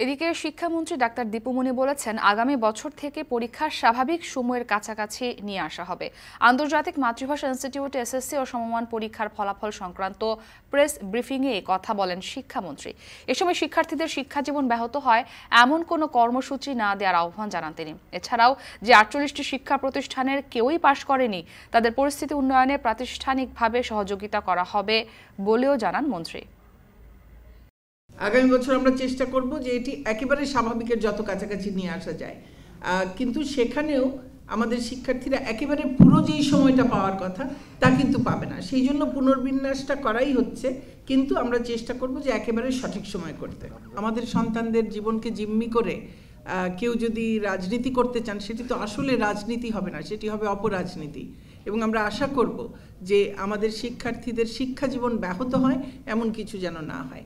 এদিকে শিক্ষামন্ত্রী ডাক্তার দীপুমনি বলেছেন, আগামী বছর থেকে পরীক্ষা স্বাভাবিক সময়ের কাছাকাছি নিয়ে আসা হবে। আন্তর্জাতিক মাতৃভাষা ইনস্টিটিউটে এসএসসি ও সমমান পরীক্ষার ফলাফল সংক্রান্ত প্রেস ব্রিফিংয়ে কথা বলেন শিক্ষামন্ত্রী। এ সময় শিক্ষার্থীদের শিক্ষাজীবন ব্যাহত হয় এমন কোনো কর্মসূচি না দেওয়ার আহ্বান জানান তিনি। এছাড়াও যে ৪৮টি শিক্ষা প্রতিষ্ঠানের কেউই পাশ করেনি, তাদের পরিস্থিতি উন্নয়নে প্রাতিষ্ঠানিকভাবে সহযোগিতা করা হবে বলেও জানান মন্ত্রী। আগামী বছর আমরা চেষ্টা করব যে এটি একেবারে স্বাভাবিকের যত কাছাকাছি নিয়ে আসা যায়, কিন্তু সেখানেও আমাদের শিক্ষার্থীরা একেবারে পুরো যেই সময়টা পাওয়ার কথা তা কিন্তু পাবে না। সেই জন্য পুনর্বিন্যাসটা করাই হচ্ছে, কিন্তু আমরা চেষ্টা করব যে একেবারে সঠিক সময় করতে। আমাদের সন্তানদের জীবনকে জিম্মি করে কেউ যদি রাজনীতি করতে চান, সেটি তো আসলে রাজনীতি হবে না, সেটি হবে অপরাজনীতি। এবং আমরা আশা করব যে আমাদের শিক্ষার্থীদের শিক্ষা জীবন ব্যাহত হয় এমন কিছু যেন না হয়।